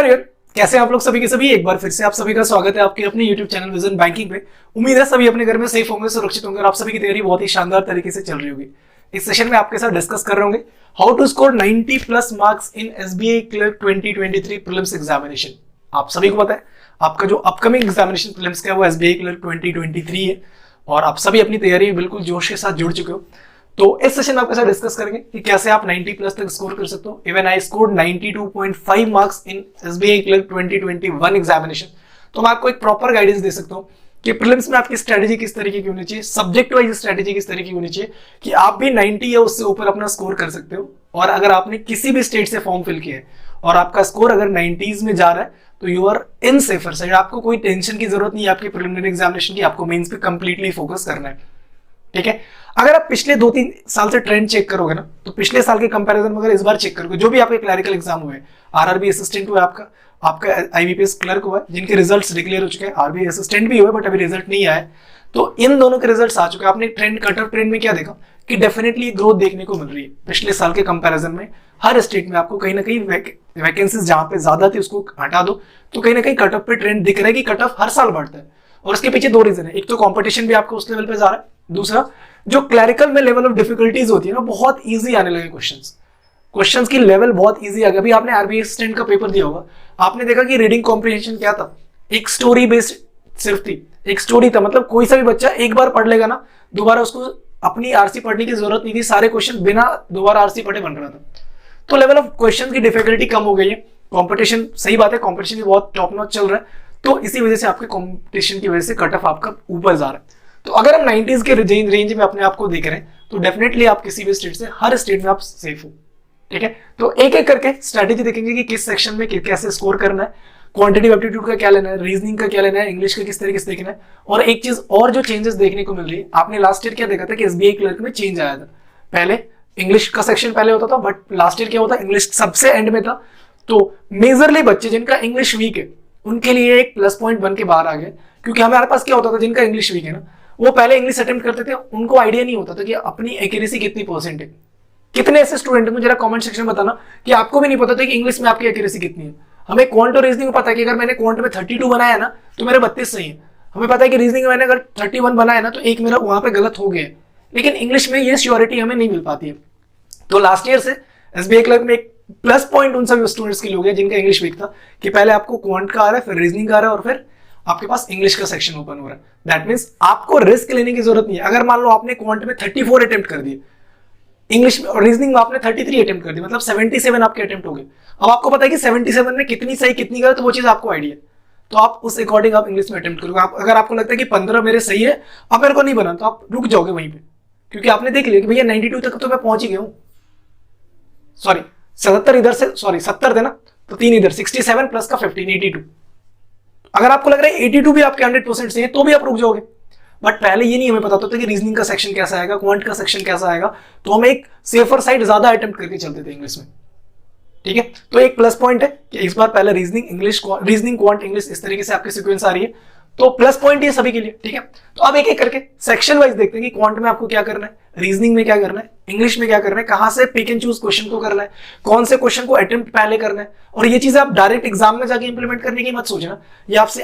Everyone, कैसे हैं आप लोग सभी के सभी। एक बार फिर से आप सभी का स्वागत है आपके अपने YouTube चैनल विजन बैंकिंग पे। उम्मीद है सभी अपने घर में सेफ होंगे, सुरक्षित होंगे और आप सभी की तैयारी बहुत ही शानदार तरीके से चल रही होगी। इस सेशन में आपके साथ डिस्कस कर रहे होंगे how to score 90 plus marks in SBI clerk 2023 prelims examination. आप सभी को पता है आपका जो अपकमिंग एग्जामिनेशन प्रीलिम्स का है वो SBI क्लर्क 2023 है और आप सभी अपनी तैयारी बिल्कुल जोश के साथ जुड़ चुके हो। तो इस सेशन में आपके साथ डिस्कस करेंगे कि कैसे आप 90 प्लस तक स्कोर कर सकते हो। Even I scored 92.5 marks in SBI clerk 2021 examination. तो मैं आपको एक प्रॉपर गाइडेंस दे सकता हूं कि प्रीलिम्स में आपकी स्ट्रेटेजी किस तरीके की होनी चाहिए, सब्जेक्ट वाइज स्ट्रेटेजी किस तरीके की होनी चाहिए कि आप भी 90 या उससे ऊपर अपना स्कोर कर सकते हो। और अगर आपने किसी भी स्टेट से फॉर्म फिल किया है और आपका स्कोर अगर 90s में जा रहा है तो you are in safer side. आपको कोई टेंशन की जरूरत नहीं है आपकी प्रिलिमिनरी एग्जामिनेशन की, आपको मेंस पे कंप्लीटली फोकस करना है। ठीक है, अगर आप पिछले 2-3 साल से ट्रेंड चेक करोगे ना तो पिछले साल के कंपैरिजन में अगर इस बार चेक करोगे जो भी आपके क्लरिकल एग्जाम हुए, RRB असिस्टेंट हुआ आपका IBPS क्लर्क हुआ जिनके रिजल्ट्स डिक्लेयर हो चुके हैं, RBI असिस्टेंट भी हुए बट अभी रिजल्ट नहीं आया, तो इन दोनों के रिजल्ट्स आ चुके हैं। आपने ट्रेंड कट ऑफ ट्रेंड में क्या देखा कि डेफिनेटली ग्रोथ देखने को मिल रही है पिछले साल के कंपैरिजन में। हर स्टेट में आपको कहीं ना कहीं वैकेंसीज जहां पे ज्यादा थी उसको हटा दो तो कहीं ना कहीं कट ऑफ पे ट्रेंड दिख रहा है कि कट ऑफ हर साल बढ़ता है। और उसके पीछे 2 रीजन है, एक तो कॉम्पिटिशन भी आपको उस लेवल पे जा रहा है, दूसरा जो क्लरिकल में लेवल ऑफ डिफिकल्टीज होती है ना बहुत इजी आने लगे क्वेश्चंस की लेवल बहुत इजी आ गया। अभी आपने RBI असिस्टेंट का पेपर दिया होगा, आपने देखा कि रीडिंग कॉम्प्रिहेंशन क्या था, एक स्टोरी बेस्ड सिर्फ थी, एक स्टोरी था। मतलब कोई सा भी बच्चा एक बार पढ़ लेगा ना, दोबारा उसको अपनी RC पढ़ने की जरूरत नहीं थी, सारे क्वेश्चन बिना दोबारा RC पढ़े बन रहा था। तो लेवल ऑफ क्वेश्चन की डिफिकल्टी कम हो गई है। कॉम्पिटिशन, सही बात है, कॉम्पिटिशन भी बहुत टॉप नॉच चल रहा है, तो इसी वजह से आपके कॉम्पिटिशन की वजह से कट ऑफ आपका ऊपर जा रहा है। तो अगर हम 90s के रेंज में अपने आप को देख रहे हैं तो डेफिनेटली आप किसी भी स्टेट से, हर स्टेट में आप सेफ हो। ठीक है, तो एक एक करके स्ट्रैटेजी देखेंगे कि किस सेक्शन में कैसे स्कोर करना है, क्वांटिटेटिव एप्टीट्यूड का क्या लेना है, रीजनिंग का क्या लेना है, इंग्लिश का किस तरीके से देखना है। और एक चीज और जो चेंजेस देखने को मिल रही है, आपने लास्ट ईयर क्या देखा था कि SBI क्लर्क में चेंज आया था। पहले इंग्लिश का सेक्शन पहले होता था बट लास्ट ईयर क्या होता है इंग्लिश सबसे एंड में था। तो मेजरली बच्चे जिनका इंग्लिश वीक है उनके लिए एक प्लस पॉइंट बन के बाहर आ गया, क्योंकि हमारे पास क्या होता था जिनका इंग्लिश वीक है ना वो पहले इंग्लिश अटेम्प्ट करते थे, उनको आइडिया नहीं होता था कि अपनी एक्यूरेसी कितनी परसेंट है। कितने ऐसे स्टूडेंट मुझे जरा कमेंट सेक्शन में बताना कि आपको भी नहीं पता था कि इंग्लिश में आपकी एक्यूरेसी कितनी है। हमें क्वांट और रीजनिंग में पता है कि अगर मैंने क्वांट में 32 बनाया ना तो मेरे 32 सही है। हमें पता है कि रीजनिंग में मैंने अगर 31 बनाया ना तो एक मेरा वहां पे गलत हो गया, लेकिन इंग्लिश में ये श्योरिटी हमें नहीं मिल पाती है। तो लास्ट ईयर से SBI क्लर्क में एक प्लस पॉइंट उन सभी स्टूडेंट्स के लिए हो गया जिनका इंग्लिश वीक था कि पहले आपको क्वांट का आ रहा है, फिर रीजनिंग का आ रहा है और फिर आपके पास इंग्लिश का सेक्शन ओपन हो रहा है। दैट मींस आपको रिस्क लेने की जरूरत नहीं है। अगर मान लो आपने क्वांट में 34 अटेम्प्ट कर दिए, इंग्लिश में और रीजनिंग में आपने 33 अटेम्प्ट कर दिए, मतलब 77 आपके अटेम्प्ट हो गए। अब आपको पता है कि 77 में कितनी सही कितनी गलत, वो चीज आपको आइडिया, तो आप उस अकॉर्डिंग आप इंग्लिश में अटेम्प्ट करोगे। अगर आपको लगता है कि 15 मेरे सही है अब मेरे को नहीं बना, तो आप रुक जाओगे वहीं पे, क्योंकि आपने देख लिया कि भैया 92 तक तो मैं पहुंच ही गया हूं। सॉरी 77 इधर से, सॉरी 70 थे ना तो 3 इधर, 67 प्लस का 15, 82। अगर आपको लग रहा है 82 भी आपके 100% सही है तो भी आप रुक जाओगे। बट पहले ये नहीं हमें पता होता कि रीजनिंग का सेक्शन कैसा आएगा, क्वांट का सेक्शन कैसा आएगा, तो हम एक सेफर साइड ज्यादा अटेम्प्ट करके चलते थे इंग्लिश में। ठीक है, तो एक प्लस पॉइंट है कि इस बार पहले रीजनिंग क्वांट इंग्लिश इस तरीके से आपकी सीक्वेंस आ रही है, तो प्लस पॉइंट ये सभी के लिए। ठीक है, तो अब एक एक करके सेक्शन वाइज देखते हैं कि क्वांट में आपको क्या करना है, रीजनिंग में क्या करना है, इंग्लिश में क्या करना है, कहां से पिक एंड चूज क्वेश्चन को करना है, कौन से क्वेश्चन को अटेम्प्ट पहले करना है। और ये चीजें आप डायरेक्ट एग्जाम में जाके इंप्लीमेंट करने की मत सोचना, ये आज से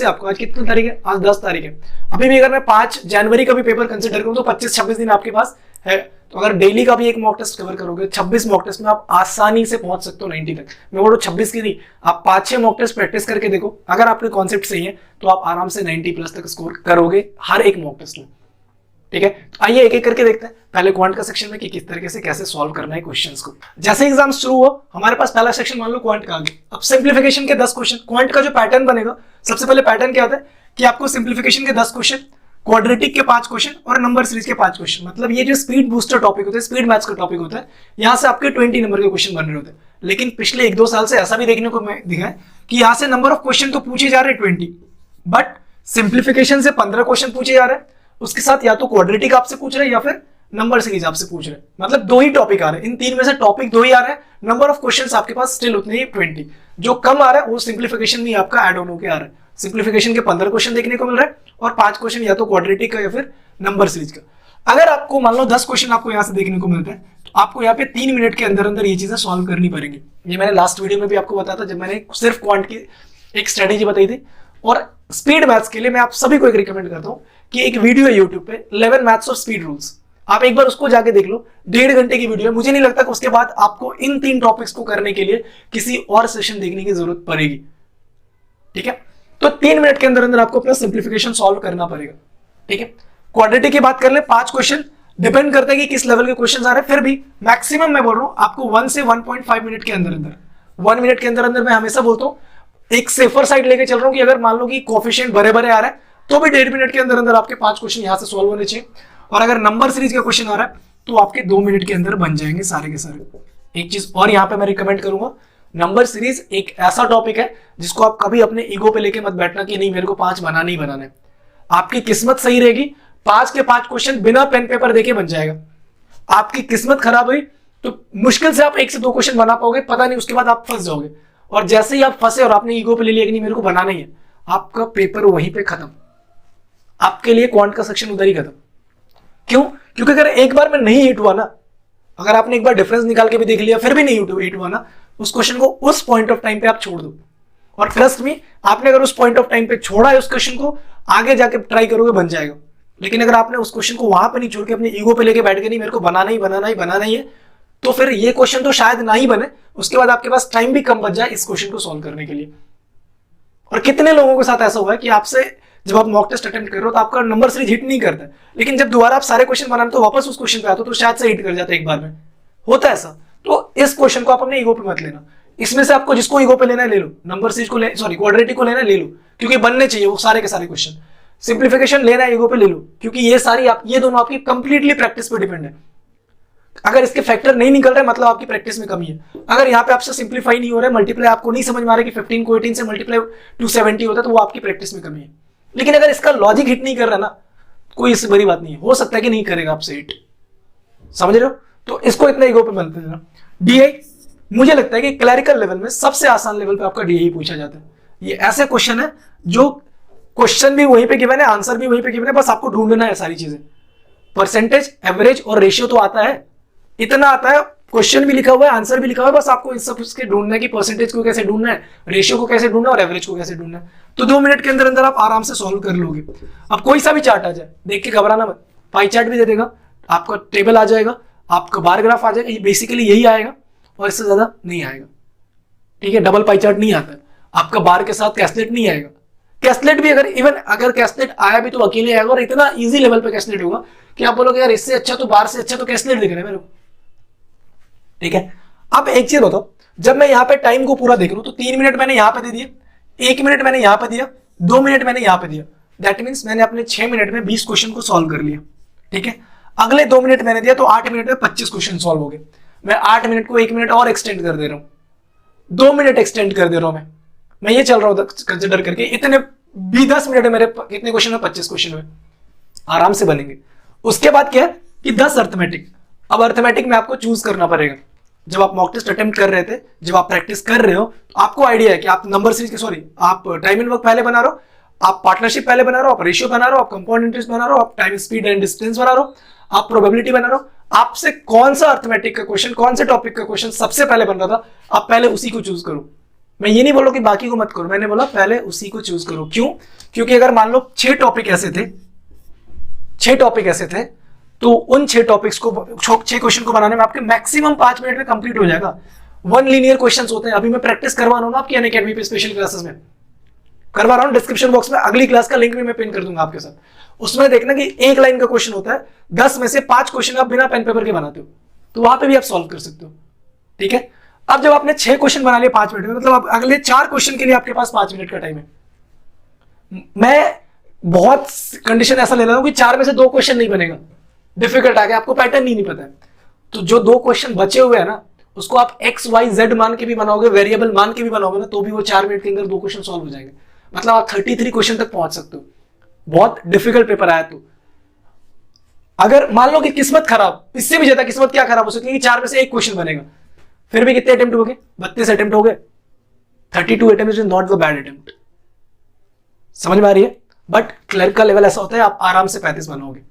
आपको, आज कितनी तारीख है, आज 10 तारीख है, अभी भी अगर मैं 5 जनवरी का भी पेपर कंसिडर करूं तो 25-26 दिन आपके पास है। तो अगर डेली का भी एक मॉक टेस्ट कवर करोगे, 26 मॉक टेस्ट में आप आसानी से पहुंच सकते हो 90 तक। मैं बोलो 26 की नहीं, आप 5-6 मॉक टेस्ट प्रैक्टिस करके देखो, अगर आपके कॉन्सेप्ट सही है तो आप आराम से 90 प्लस तक स्कोर करोगे हर एक मॉक टेस्ट में। ठीक है, तो आइए एक एक करके देखते हैं पहले क्वांट का सेक्शन में कि किस तरीके से कैसे सॉल्व करना है क्वेश्चंस को। जैसे एग्जाम शुरू हो हमारे पास पहला सेक्शन मान लो क्वांट का आ गया। अब सिंप्लीफिकेशन के 10 क्वेश्चन, क्वांट का जो पैटर्न बनेगा, सबसे पहले पैटर्न क्या होता है कि आपको सिंप्लीफिकेशन के 10 क्वेश्चन, क्वाड्रेटिक के 5 क्वेश्चन और नंबर सीरीज के 5 क्वेश्चन। मतलब ये जो स्पीड बूस्टर टॉपिक होता है, स्पीड मैथ्स का टॉपिक होता है, यहां से आपके 20 नंबर के क्वेश्चन बन रहे होते हैं। लेकिन पिछले 1-2 साल से ऐसा भी देखने को दिखा है कि यहां से नंबर ऑफ क्वेश्चन तो पूछे जा रहे हैं 20, बट सिंप्लीफिकेशन से 15 क्वेश्चन पूछे जा रहे हैं, उसके साथ या तो क्वाड्रेटिक आपसे पूछ रहे हैं या फिर नंबर सीरीज आपसे पूछ रहे हैं। मतलब 2 ही टॉपिक आ रहे हैं, इन 3 में से टॉपिक 2 ही आ रहे हैं, नंबर ऑफ क्वेश्चंस आपके पास स्टिल उतने ही 20। जो कम आ रहा है वो सिंप्लीफिकेशन में आपका ऐड ऑन होकर आ रहा है। सिंप्लीफिकेशन के 15 क्वेश्चन देखने को मिल रहा है और 5 क्वेश्चन या तो क्वाड्रेटिक का या फिर नंबर सीरीज का। अगर आपको मान लो 10 क्वेश्चन आपको यहां से देखने को मिलते हैं तो आपको यहाँ पे 3 मिनट के अंदर अंदर ये चीजें सॉल्व करनी पड़ेंगी। ये मैंने लास्ट वीडियो में भी आपको बताया था, जब मैंने सिर्फ क्वांट की एक स्ट्रेटेजी बताई थी। और स्पीड मैथ्स के लिए मैं आप सभी को एक रिकमेंड करता हूँ कि एक वीडियो है यूट्यूब पे 11 मैथ्स ऑफ स्पीड रूल्स, आप एक बार उसको जाके देख लो। 1.5 घंटे की वीडियो है। मुझे नहीं लगता कि उसके बाद आपको इन 3 टॉपिक्स को करने के लिए किसी और सेशन देखने की जरूरत पड़ेगी। ठीक है, तो 3 मिनट के अंदर अंदर आपको अपना सिंप्लीफिकेशन सॉल्व करना पड़ेगा। ठीक है, क्वाड्रेटिक की बात कर ले, 5 क्वेश्चन, डिपेंड करता है कि किस लेवल के क्वेश्चन आ रहे हैं। फिर भी मैक्सिमम मैं बोल रहा हूं आपको 1 से 1.5 मिनट के अंदर अंदर, 1 मिनट के अंदर अंदर मैं हमेशा बोलता हूं एक सेफर साइड लेके चल रहा हूं कि अगर मान लो कि कोफिशिएंट बड़े बड़े आ रहा है तो भी 1.5 मिनट के अंदर अंदर आपके 5 क्वेश्चन यहां से सॉल्व होने चाहिए। और अगर नंबर सीरीज का क्वेश्चन आ रहा है तो आपके 2 मिनट के अंदर बन जाएंगे सारे के सारे। एक चीज और यहां पे मैं रिकमेंड करूंगा, नंबर सीरीज एक ऐसा टॉपिक है जिसको आप कभी अपने ईगो पे लेके मत बैठना कि नहीं मेरे को 5 बनाना ही बनाना है। आपकी किस्मत सही रहेगी, 5 के 5 क्वेश्चन बिना पेन पेपर देके बन जाएगा। आपकी किस्मत खराब हुई तो मुश्किल से आप 1 से 2 क्वेश्चन बना पाओगे, पता नहीं उसके बाद आप फंस जाओगे। और जैसे ही आप फंसे और आपने ईगो पे ले लिया कि नहीं मेरे को बनाना ही है, आपका पेपर वहीं पे खत्म, आपके लिए क्वांट का सेक्शन उधर ही खत्म। क्यों? क्योंकि अगर एक बार में नहीं हिट हुआ ना, अगर आपने एक बार डिफरेंस निकाल के भी देख लिया फिर भी नहीं हिट हुआ ना, उस क्वेश्चन को उस पॉइंट ऑफ टाइम पे आप छोड़ दो। और ट्रस्ट मी, आपने अगर उस पॉइंट ऑफ टाइम पे छोड़ा है उस क्वेश्चन को, आगे जाके ट्राई करोगे बन जाएगा। लेकिन अगर आपने उस क्वेश्चन को वहां पे नहीं छोड़ के अपने ईगो पे लेके बैठ के नहीं मेरे को बनाना ही बनाना ही बनाना ही है, तो फिर ये क्वेश्चन तो शायद ना ही बने, उसके बाद आपके पास टाइम भी कम बच जाए इस क्वेश्चन को सॉल्व करने के लिए। और कितने लोगों के साथ ऐसा हुआ है कि आपसे जब आप मॉक टेस्ट अटेम्प्ट कर रहे हो तो आपका नंबर सीरीज हिट नहीं करता, लेकिन जब दोबारा आप सारे क्वेश्चन बनाने तो वापस उस क्वेश्चन पे आते हो तो शायद से हिट कर जाता है एक बार में, होता है ऐसा। तो इस क्वेश्चन को आप अपने ईगो पे मत लेना। इसमें से आपको जिसको ईगो पे लेना है ले लो, नंबर सीरीज को सॉरी क्वाड्रेटिक को लेना है ले लो, क्योंकि बनने चाहिए वो सारे के सारे क्वेश्चन। सिंप्लीफिकेशन लेना है ईगो पे ले लो, क्योंकि ये दोनों आपकी कंप्लीटली प्रैक्टिस पे डिपेंड है। अगर इसके फैक्टर नहीं निकल रहे मतलब आपकी प्रैक्टिस में कमी है। अगर यहाँ पे आपसे सिंप्लीफाई नहीं हो रहा है, मल्टीप्लाई आपको नहीं समझ में आ रहा है कि 15 को 18 से मल्टीप्लाई 270 होता है, तो वो आपकी प्रैक्टिस में कमी है। लेकिन अगर इसका लॉजिक हिट नहीं कर रहा ना, कोई इससे बड़ी बात नहीं है, हो सकता है कि नहीं करेगा आपसे हिट, समझ रहे हो? तो इसको इतना ईगो पे बनते देना। डीआई मुझे लगता है कि क्लरिकल लेवल में सबसे आसान लेवल पे आपका डीआई पूछा जाता है। ये ऐसे क्वेश्चन है जो क्वेश्चन भी वहीं पे गिवन है, आंसर भी वहीं पे गिवन है, बस आपको ढूंढना है सारी चीजें। परसेंटेज, एवरेज और रेशियो तो आता है, इतना आता है, क्वेश्चन भी लिखा हुआ है, आंसर भी लिखा हुआ है, बस आपको इन सब के ढूंढना है कि परसेंटेज को कैसे ढूंढना है, रेशियो को कैसे ढूंढना है और एवरेज को कैसे ढूंढना है। तो 2 मिनट के अंदर अंदर आप आराम से सॉल्व कर लोगे। अब कोई सा भी चार्ट आ जाए देख के घबराना मत, पाई चार्ट भी दे देगा, आपका टेबल आ जाएगा, आपका बार ग्राफ आ जाएगा, ये बेसिकली यही आएगा और इससे ज्यादा नहीं आएगा। ठीक है, डबल पाई चार्ट नहीं आता है, आपका बार के साथ कैस्लेट नहीं आएगा। कैस्लेट भी अगर कैस्लेट आया भी तो अकेले आएगा, और इतना इजी लेवल पे कैस्लेट होगा कि आप बोलोगे यार इससे अच्छा तो बार से अच्छा तो कैस्लेट दिख रहा है मेरे को। ठीक है, अब एक चीज बताओ, जब मैं यहाँ पे टाइम को पूरा देख रहा हूं तो 3 मिनट मैंने यहाँ पे दे दिया, 1 मिनट मैंने यहाँ पे दिया, 2 मिनट मैंने यहाँ पे दिया, दैट मीन्स मैंने अपने 6 मिनट में 20 क्वेश्चन को सॉल्व कर लिया। ठीक है, अगले 2 मिनट मैंने दिया तो 8 मिनट में 25 क्वेश्चन सॉल्व हो गए। मैं 8 मिनट को 1 मिनट और एक्सटेंड कर दे रहा हूं, 2 मिनट एक्सटेंड कर दे रहा हूं, मैं ये चल रहा हूं कंसिडर करके, इतने भी 10 मिनट में मेरे कितने क्वेश्चन है, 25 क्वेश्चन में आराम से बनेंगे। उसके बाद क्या है कि 10 अर्थमेटिक। अब अर्थमेटिक में आपको चूज करना पड़ेगा। जब आप मॉक टेस्ट अटेम्प्ट कर रहे थे, जब आप प्रैक्टिस कर रहे हो तो आपको आइडिया है कि आप नंबर सीरीज आप टाइम एंड वर्क पहले बना रहे हो, आप पार्टनरशिप पहले बना रहे हो, आप रेशियो बना रहे हो, आप कंपाउंड इंटरेस्ट बना रहे हो, आप टाइम स्पीड एंड डिस्टेंस बना रहे हो, आप प्रोबेबिलिटी बना रहे हो। आपसे कौन सा अर्थमेटिक का क्वेश्चन, कौन से टॉपिक का क्वेश्चन सबसे पहले बन रहा था, आप पहले उसी को चूज करो। मैं ये नहीं बोल रहा कि बाकी को मत करो, मैंने बोला पहले उसी को चूज करो। क्यों? क्योंकि अगर मान लो 6 टॉपिक ऐसे थे तो उन 6 टॉपिक्स को 6 क्वेश्चन को बनाने में आपके मैक्सिमम 5 मिनट में कंप्लीट हो जाएगा। 1 लीनियर क्वेश्चंस होते हैं। अभी मैं प्रैक्टिस करवा रहा हूं ना आपकी अनअकैडमी पे स्पेशल क्लासेस में करवा रहा हूं, डिस्क्रिप्शन बॉक्स में अगली क्लास का लिंक भी मैं पिन कर दूंगा आपके साथ। उसमें देखना कि 1 लाइन का क्वेश्चन होता है, 10 में से 5 क्वेश्चन आप बिना पेन पेपर के बनाते हो, तो वहां पे भी आप सॉल्व कर सकते हो। ठीक है, अब जब आपने 6 क्वेश्चन बना लिए 5 मिनट में, मतलब अगले 4 क्वेश्चन के लिए आपके पास 5 मिनट का टाइम है। मैं बहुत कंडीशन ऐसा ले रहा हूं कि 4 में से 2 क्वेश्चन नहीं बनेगा, डिफिकल्ट आ गया, आपको पैटर्न ही नहीं पता है, तो जो 2 क्वेश्चन बचे हुए हैं ना उसको आप एक्स वाई जेड मान के भी बनाओगे, वेरिएबल मान के भी बनाओगे ना, तो भी वो 4 मिनट के अंदर 2 क्वेश्चन सॉल्व हो जाएंगे। मतलब आप 33 क्वेश्चन तक पहुंच सकते हो। बहुत डिफिकल्ट पेपर आया तो अगर मान लो कि किस्मत खराब, इससे भी ज्यादा किस्मत क्या खराब हो सकती है कि 4 में से 1 क्वेश्चन बनेगा, फिर भी कितने अटेम्प्ट हो गए? 32 अटेम्प्ट हो गए। 32 attempt is not the bad attempt. समझ में आ रही है? बट क्लर्क का लेवल ऐसा होता है आप आराम से 35 बनाओगे।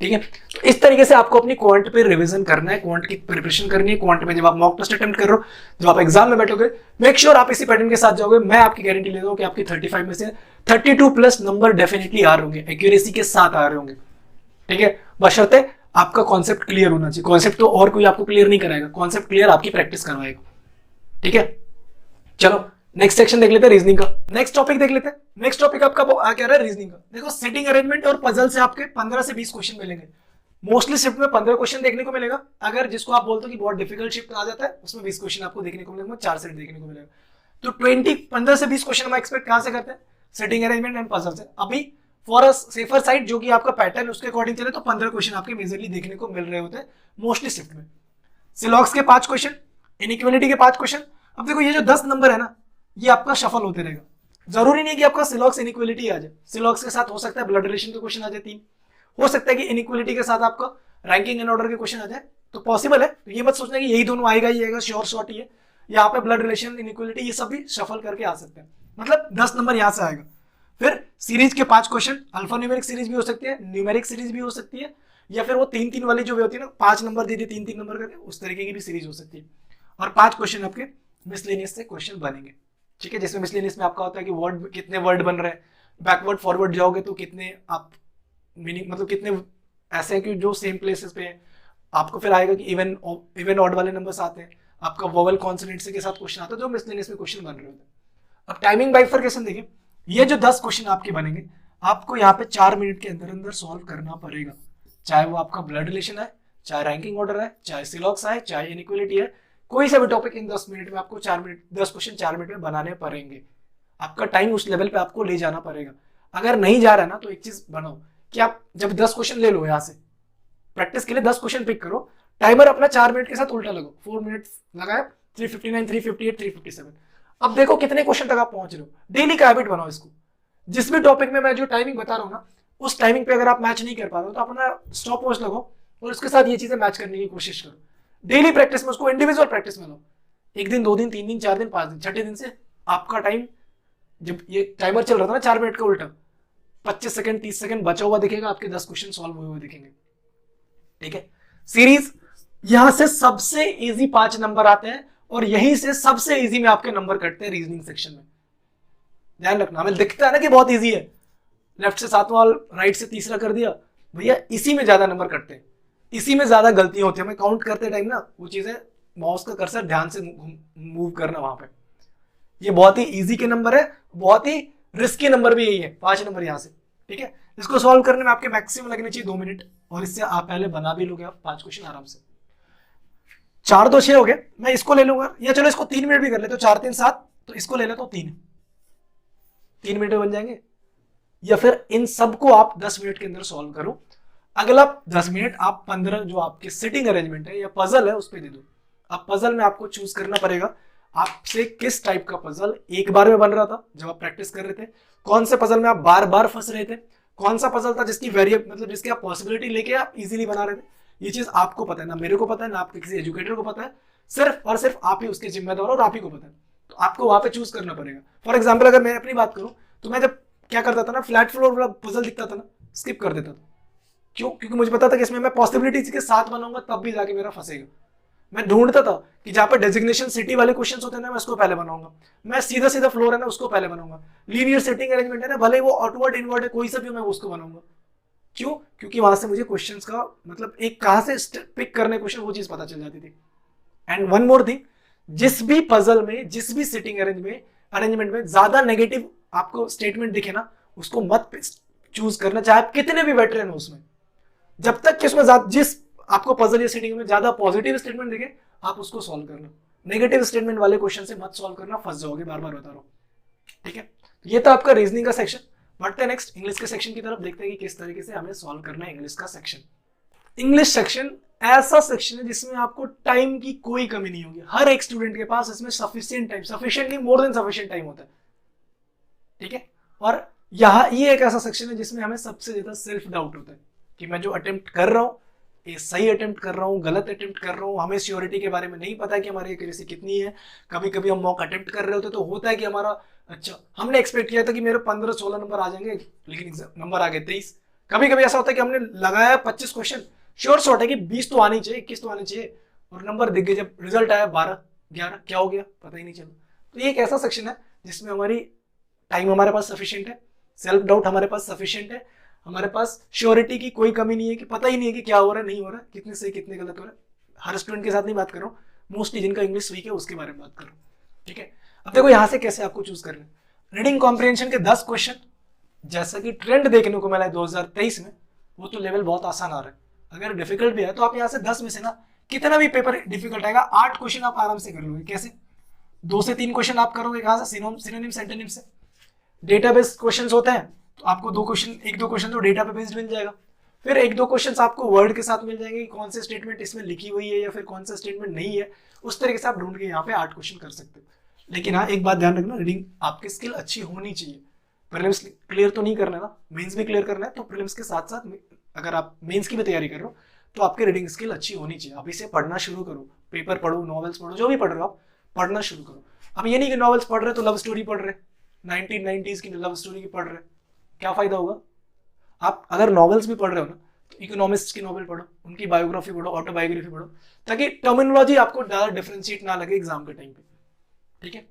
ठीक है। तो इस तरीके से आपको अपनी क्वांट पे रिवीजन करना है, क्वांट की प्रिपरेशन करनी है। क्वांट में जब आप मॉक टेस्ट अटेम्प्ट कर रहे हो, जब आप एग्जाम में बैठोगे, मेक श्योर आप इसी पैटर्न के साथ जाओगे। मैं आपकी गारंटी ले रहा हूं कि आपकी 35 में से 32 प्लस नंबर डेफिनेटली आ रहे होंगे, एक्यूरेसी के साथ आ रहे होंगे। ठीक है, बशर्ते आपका कॉन्सेप्ट क्लियर होना चाहिए। कॉन्सेप्ट तो और कोई आपको क्लियर नहीं कराएगा, कॉन्सेप्ट क्लियर आपकी प्रैक्टिस करवाएगा। ठीक है, चलो नेक्स्ट सेक्शन देख लेते हैं रीजनिंग का। नेक्स्ट टॉपिक देख लेते हैं। नेक्स्ट टॉपिक आपका आ क्या रहा है, रीजनिंग का। देखो सेटिंग अरेंजमेंट और पजल से आपके 15 से 20 क्वेश्चन मिलेंगे। मोस्टली शिफ्ट में 15 क्वेश्चन देखने को मिलेगा। अगर जिसको आप बोलते हो कि बहुत डिफिकल्ट शिफ्ट आ जाता है, उसमें 20 क्वेश्चन आपको देखने को मिलेगा, 4 सेट देखने को मिलेगा। तो 15 से 20 क्वेश्चन हम एक्सपेक्ट कहां से करते हैं, सेटिंग अरेंजमेंट एंड पजल से। अभी फॉर अ सेफर साइड जो कि आपका पैटर्न उसके अकॉर्डिंग चले तो 15 क्वेश्चन आपके मेजरली देखने को मिल रहे होते हैं मोस्टली शिफ्ट में। सिलॉक्स के 5 क्वेश्चन, इनइक्वालिटी के 5 क्वेश्चन। अब देखो ये जो 10 नंबर है ना, ये आपका शफल होते रहेगा। जरूरी नहीं कि आपका सिलॉक्स इनइक्वालिटी आ जाए। सिलॉक्स के साथ हो सकता है ब्लड रिलेशन के क्वेश्चन आ जाए 3, हो सकता है कि इनइक्वालिटी के साथ आपका रैंकिंग एंड ऑर्डर के क्वेश्चन आ जाए, तो पॉसिबल है। तो ये मत सोचना कि यही दोनों आएगा ही आएगा, श्योर शॉर्ट ही है। यहाँ पे ब्लड रिलेशन, इनइक्वालिटी, ये सब भी शफल करके आ सकते हैं। मतलब 10 नंबर यहाँ से आएगा। फिर सीरीज के 5 क्वेश्चन, अल्फा न्यूमेरिक सीरीज भी हो सकती है, न्यूमेरिक सीरीज भी हो सकती है, या फिर वो 3-3 वाली जो भी होती है ना, 5 नंबर दे दिए 3-3 नंबर करके, उस तरीके की भी सीरीज हो सकती है। और 5 क्वेश्चन आपके मिसलेनियस से क्वेश्चन बनेंगे। ठीक है, जिसमें मिसलेनियस में आपका होता है कि वर्ड, कितने वर्ड बन रहे हैं, बैकवर्ड फॉरवर्ड जाओगे तो कितने आप मीनिंग, मतलब कितने ऐसे हैं कि जो सेम प्लेसेस पे हैं। आपको फिर आएगा कि इवन ऑड वाले नंबर्स आते हैं, आपका वोवेल कॉन्सोनेंट के साथ क्वेश्चन आता है, जो मिसलेनियस में क्वेश्चन बन रहे होते हैं। अब टाइमिंग बाइफरकेशन देखिए, ये जो 10 क्वेश्चन आपके बनेंगे, आपको यहाँ पे 4 मिनट के अंदर अंदर सॉल्व करना पड़ेगा। चाहे वो आपका ब्लड रिलेशन है, चाहे रैंकिंग ऑर्डर है, चाहे सिलॉक्स है, चाहे इनइक्वालिटी है, कोई सा भी टॉपिक इन 10 मिनट में आपको 10 क्वेश्चन 4 मिनट में बनाने पड़ेंगे। आपका टाइम उस लेवल पे आपको ले जाना पड़ेगा। अगर नहीं जा रहा है ना, तो एक चीज बनाओ कि आप जब 10 क्वेश्चन ले लो, यहाँ से प्रैक्टिस के लिए 10 क्वेश्चन पिक करो, टाइमर अपना 4 मिनट के साथ उल्टा लगो। 4 मिनट लगाया, 359, 358, 357। अब देखो कितने क्वेश्चन तक आप पहुंच रहे हो। डेली का हैबिट बनाओ इसको। जिस भी टॉपिक में मैं जो टाइमिंग बता रहा हूँ ना, उस टाइमिंग पे अगर आप मैच नहीं कर पा रहे हो तो अपना स्टॉप वॉच लगाओ और उसके साथ ये चीजें मैच करने की कोशिश करो। डेली प्रैक्टिस में उसको इंडिविजुअल प्रैक्टिस में लो। 1 दिन, 2 दिन, 3 दिन, 4 दिन, 5 दिन, छठे दिन से आपका टाइम, जब ये टाइमर चल रहा था ना 4 मिनट का उल्टा, 25 सेकंड 30 सेकंड बचा हुआ दिखेगा, आपके 10 क्वेश्चन सॉल्व हुए हुए दिखेंगे। ठीक है, सीरीज यहां से सबसे इजी 5 नंबर आते हैं और यहीं से सबसे इजी में आपके नंबर कटते हैं रीजनिंग सेक्शन में। ध्यान रखना, हमें दिखता है ना कि बहुत इजी है, लेफ्ट से 7वां, राइट से 3रा कर दिया, भैया इसी में ज्यादा नंबर कटते हैं, इसी में ज्यादा गलतियां होती है। हमें काउंट करते टाइम ना वो चीजें, माउस का कर्सर ध्यान से मूव करना वहां पे। ये बहुत ही इजी के नंबर है, बहुत ही रिस्की नंबर भी यही है, 5 नंबर यहाँ से। ठीक है, इसको सॉल्व करने में आपके मैक्सिमम लगने चाहिए 2 मिनट, और इससे आप पहले बना भी लोगे आप 5 क्वेश्चन आराम से। 4 तो 6 हो गए, मैं इसको ले लूंगा, या चलो इसको 3 मिनट भी कर ले, तो 4 3 7, तो इसको ले ले तो 3 मिनट में बन जाएंगे। या फिर इन सबको आप 10 मिनट के अंदर सॉल्व करो। अगला 10 मिनट आप 15 जो आपके सिटिंग अरेंजमेंट है या पजल है उस पर दे दो। अब पजल में आपको चूज करना पड़ेगा आपसे किस टाइप का पजल एक बार में बन रहा था जब आप प्रैक्टिस कर रहे थे, कौन से पजल में आप बार बार फंस रहे थे, कौन सा पजल था जिसकी वेरिएबल, मतलब जिसकी आप पॉसिबिलिटी लेके आप इजीली बना रहे थे। ये चीज आपको पता है, ना मेरे को पता है, ना आपके किसी एजुकेटर को पता है, सिर्फ और सिर्फ आप ही उसके जिम्मेदार और आप ही को पता है। तो आपको वहां पे चूज करना पड़ेगा। फॉर एग्जाम्पल अगर मैं अपनी बात करूं तो मैं जब क्या करता था ना, फ्लैट फ्लोर वाला पजल दिखता था ना, स्किप कर देता था। क्यों? क्योंकि मुझे पता था कि इसमें मैं पॉसिबिलिटीज के साथ बनाऊंगा तब भी जाके मेरा फंसेगा। मैं ढूंढता था कि जहां पर डेजिग्नेशन सिटी वाले क्वेश्चंस होते हैं ना, मैं उसको पहले बनाऊंगा। मैं सीधा सीधा फ्लोर है ना उसको पहले बनाऊंगा। लीनियर सेटिंग अरेंजमेंट है ना, भले वो आउटवर्ड इनवर्ड है, कोई सा भी मैं उसको बनाऊंगा। क्यों? क्योंकि वहां से मुझे क्वेश्चंस का मतलब एक कहां से पिक करने क्वेश्चन वो चीज पता चल जाती थी। एंड वन मोर थिंग, जिस भी पजल में, जिस भी सिटिंग अरेंजमेंट में ज्यादा नेगेटिव आपको स्टेटमेंट दिखे ना, उसको मत चूज करना, चाहे आप कितने भी वेटरन हो उसमें। जब तक कि उसमें जिस आपको पजल या सेटिंग में ज्यादा पॉजिटिव स्टेटमेंट दिखे, आप उसको सॉल्व करना। नेगेटिव स्टेटमेंट वाले क्वेश्चन से मत सॉल्व करना, फंस जाओगे, बार बार बता रहा हूं। ठीक है, ये तो आपका रीजनिंग का सेक्शन। बढ़ते हैं नेक्स्ट इंग्लिश के सेक्शन की तरफ, देखते हैं कि किस तरीके से हमें सॉल्व करना है इंग्लिश का सेक्शन। इंग्लिश सेक्शन ऐसा सेक्शन है जिसमें आपको टाइम की कोई कमी नहीं होगी। हर एक स्टूडेंट के पास इसमें सफिशिएंट टाइम, सफिशिएंट नहीं मोर देन सफिशिएंट टाइम होता है। ठीक है, और यहाँ ये एक ऐसा सेक्शन है जिसमें हमें सबसे ज्यादा सेल्फ डाउट होता है कि मैं जो अटेम्प्ट कर रहा हूँ ये सही अटेम्प्ट कर रहा हूँ, गलत अटेम्प्ट कर रहा हूँ। हमें श्योरिटी के बारे में नहीं पता कि हमारी एक्यूरेसी कितनी है। कभी कभी हम मॉक अटेम्प्ट कर रहे होते तो होता है कि हमारा, अच्छा हमने एक्सपेक्ट किया था कि मेरे 15-16 नंबर आ जाएंगे, लेकिन नंबर आ गए 23, कभी कभी ऐसा होता है कि हमने लगाया 25 क्वेश्चन, श्योर शॉट है कि 20 तो आनी चाहिए, 21 तो आनी चाहिए, और नंबर दिख गए, जब रिजल्ट आया 12 11 क्या हो गया पता ही नहीं चला। तो ये एक ऐसा सेक्शन है जिसमें हमारी टाइम हमारे पास सफिशिएंट है, सेल्फ डाउट हमारे पास सफिशिएंट है, हमारे पास श्योरिटी की कोई कमी नहीं है कि पता ही नहीं है कि क्या हो रहा है नहीं हो रहा है, कितने सही कितने गलत हो रहा है। हर स्टूडेंट के साथ नहीं बात कर रहा हूँ, मोस्टली जिनका इंग्लिश वीक है उसके बारे में बात कर रहा हूँ, ठीक है। अब देखो यहाँ से कैसे आपको चूज करना है। रीडिंग कॉम्प्रिहेंशन के 10 क्वेश्चन जैसा कि ट्रेंड देखने को मिला है 2023 में, वो तो लेवल बहुत आसान आ रहा है। अगर डिफिकल्ट भी है तो आप यहाँ से 10 में से ना कितना भी पेपर डिफिकल्ट आएगा 8 क्वेश्चन आप आराम से कर लोगे। कैसे? 2 से 3 क्वेश्चन आप करोगे कहाँ से? सिनोनिम सेंटोनिम से। डेटाबेस क्वेश्चंस होते हैं तो आपको 2 क्वेश्चन, 1-2 क्वेश्चन तो डेटा पे बेस्ड मिल जाएगा, फिर 1-2 क्वेश्चंस आपको वर्ड के साथ मिल जाएंगे कि कौन से स्टेटमेंट इसमें लिखी हुई है या फिर कौन सा स्टेटमेंट नहीं है, उस तरीके से आप ढूंढ के यहाँ पे 8 क्वेश्चन कर सकते हो। लेकिन हाँ एक बात ध्यान रखना, रीडिंग आपकी स्किल अच्छी होनी चाहिए। प्रीलिम्स क्लियर तो नहीं करना ना, मेंस भी क्लियर करना है, तो प्रीलिम्स के साथ साथ अगर आप मेंस की भी तैयारी कर रहे हो तो आपकी रीडिंग स्किल अच्छी होनी चाहिए। अभी से पढ़ना शुरू करो, पेपर पढ़ो, नॉवेल्स पढ़ो, जो भी पढ़ रहे हो आप पढ़ना शुरू करो। अब ये नहीं कि नॉवेल्स पढ़ रहे तो लव स्टोरी पढ़ रहे, 1990s की लव स्टोरी की पढ़ रहे, क्या फायदा होगा? आप अगर नॉवेल्स भी पढ़ रहे हो ना तो इकोनॉमिस्ट की नॉवेल पढ़ो, उनकी बायोग्राफी पढ़ो, ऑटोबायोग्राफी पढ़ो, ताकि टर्मिनोलॉजी आपको ज्यादा डिफरेंशिएट ना लगे एग्जाम के टाइम पे, ठीक है।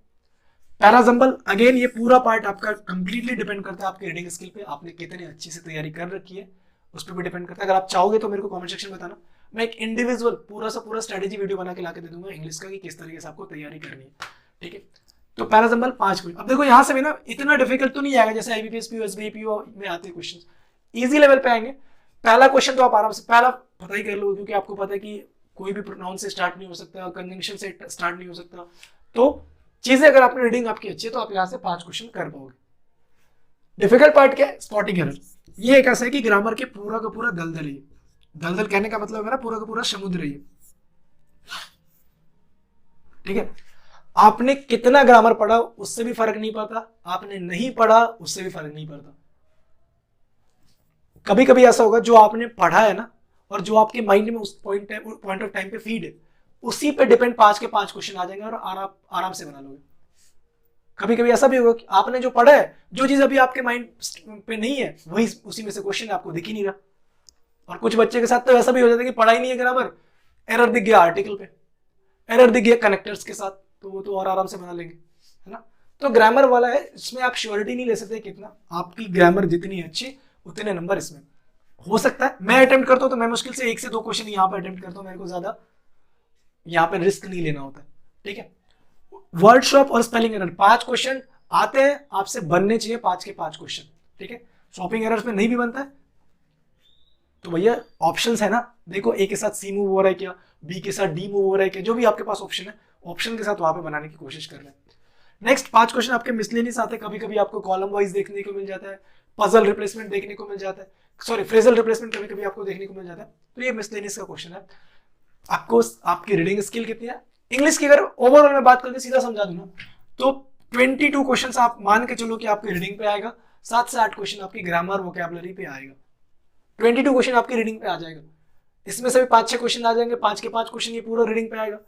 पैराजम्बल अगेन ये पूरा पार्ट आपका कंप्लीटली डिपेंड करता है आपकी रीडिंग स्किल पे, आपने कितनी अच्छी से तैयारी कर रखी है उस पर भी डिपेंड करता है। अगर आप चाहोगे तो मेरे को कमेंट सेक्शन में बताना, मैं एक इंडिविजुअल पूरा सा पूरा स्ट्रेटेजी वीडियो बना के लाके दे दूंगा इंग्लिश का कि किस तरीके से आपको तैयारी करनी है, ठीक है। तो पैराजम्बल 5 क्वेश्चन। अब देखो यहाँ से भी ना इतना डिफिकल्ट तो नहीं आएगा जैसे IBPS PO SBI PO में आते हैं क्वेश्चन, इजी लेवल पे आएंगे। पहला क्वेश्चन तो आप आराम से पहला पता ही कर लो, क्योंकि आपको पता है कि कोई भी प्रोनाउन से स्टार्ट नहीं हो सकता, कंजंक्शन से स्टार्ट नहीं हो सकता, तो चीजें अगर आपने रीडिंग आपकी अच्छी है तो आप यहाँ से 5 क्वेश्चन कर पाओगे। डिफिकल्ट पार्ट क्या है? Spotting error. ये एक ऐसा है कि ग्रामर के पूरा का पूरा दलदल है, दलदल कहने का मतलब है पूरा का पूरा समुद्र है, ठीक है। आपने कितना ग्रामर पढ़ा उससे भी फर्क नहीं पड़ता, आपने नहीं पढ़ा उससे भी फर्क नहीं पड़ता। कभी कभी ऐसा होगा जो आपने पढ़ा है ना और जो आपके माइंड में उस पॉइंट ऑफ टाइम पे फीड है, उसी पे डिपेंड 5 के 5 क्वेश्चन आ जाएंगे और आराम से बना लोगे। कभी कभी ऐसा भी होगा कि आपने जो पढ़ा है, जो चीज अभी आपके माइंड पे नहीं है वही उसी में से क्वेश्चन आपको दिख ही नहीं रहा। और कुछ बच्चे के साथ तो ऐसा भी हो जाता है कि पढ़ा ही नहीं है ग्रामर, एरर दिख गया आर्टिकल पे, एरर दिख गया कनेक्टर्स के साथ, तो वो तो और आराम से बना लेंगे, है ना। तो ग्रामर वाला है, इसमें आप श्योरिटी नहीं ले सकते कितना आपकी ग्रामर जितनी अच्छी उतने नंबर इसमें हो सकता है। मैं अटेम्प्ट करता हूँ तो मैं मुश्किल से 1 से 2 क्वेश्चन यहाँ पे अटेम्प्ट करता हूँ, मेरे को ज्यादा यहाँ पे रिस्क नहीं लेना होता है, ठीक है। वर्ड शॉप और स्पेलिंग एरर 5 क्वेश्चन आते हैं, आपसे बनने चाहिए 5 के 5 क्वेश्चन, ठीक है। शॉपिंग एरर्स में नहीं भी बनता है तो भैया ऑप्शंस है ना, देखो ए के साथ सी मूव हो रहा है क्या, बी के साथ डी मूव हो रहा है क्या, जो भी आपके पास ऑप्शन है ऑप्शन के साथ वहां पे बनाने की कोशिश कर रहे हैं। नेक्स्ट 5 क्वेश्चन आपके मिसलेनियस आते हैं, कभी कभी आपको कॉलम वाइज देखने को मिल जाता है, पजल रिप्लेसमेंट देखने को मिल जाता है, सॉरी फ्रेजल रिप्लेसमेंट कभी कभी आपको देखने को मिल जाता है। तो ये मिसलेनियस का क्वेश्चन है। आपको आपकी रीडिंग स्किल कितनी है इंग्लिश की, अगर ओवरऑल में बात करके सीधा समझा दूं ना तो 22 क्वेश्चन आप मान के चलो कि आपकी रीडिंग पे आएगा, 7 से 8 क्वेश्चन आपकी ग्रामर वोकैबुलरी पे आएगा, 22 क्वेश्चन आपकी रीडिंग पे आ जाएगा। इसमें से भी 5-6 क्वेश्चन आ जाएंगे, 5 के 5 क्वेश्चन ये पूरा रीडिंग पे आएगा।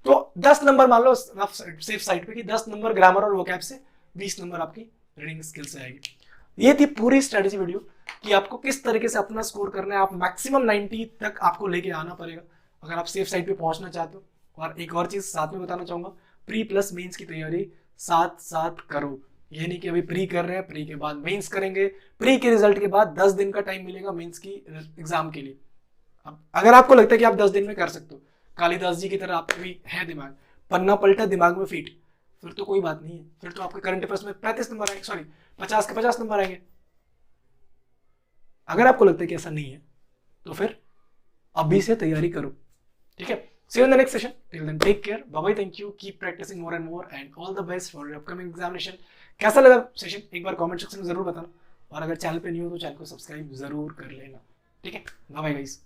तो 10 नंबर मान लो सेफ साइड पे कि 10 नंबर ग्रामर और वोकैब से, 20 नंबर आपकी रीडिंग स्किल से आएगी। ये थी पूरी स्ट्रेटेजी वीडियो कि आपको किस तरीके से अपना स्कोर करना है। आप मैक्सिमम 90 तक आपको लेके आना पड़ेगा अगर आप सेफ साइड पे पहुंचना चाहते हो। और एक और चीज साथ में बताना चाहूंगा, प्री प्लस मेंस की तैयारी साथ साथ करो। ये नहीं कि अभी प्री कर रहे हैं, प्री के बाद मेंस करेंगे, प्री के रिजल्ट के बाद 10 दिन का टाइम मिलेगा मेंस की एग्जाम के लिए। अब अगर आपको लगता है कि आप 10 दिन में कर सकते हो, कालिदास जी की तरह आपको भी है दिमाग, पन्ना पलटा दिमाग में फीट, फिर तो कोई बात नहीं है, फिर तो आपके करंट अफेयर्स में 35 नंबर आएंगे, सॉरी 50 के 50 नंबर आएंगे। अगर आपको लगता है कि ऐसा नहीं है तो फिर अभी से तैयारी करो, ठीक है। See you in the next session. Till then, take care. Bye bye. Thank you. Keep practicing more and more, and all the best for your upcoming examination. कैसा लगा सेशन एक बार कमेंट सेक्शन में जरूर बताना, और अगर चैनल पे new हो तो चैनल को सब्सक्राइब जरूर कर लेना, ठीक है। Bye bye guys.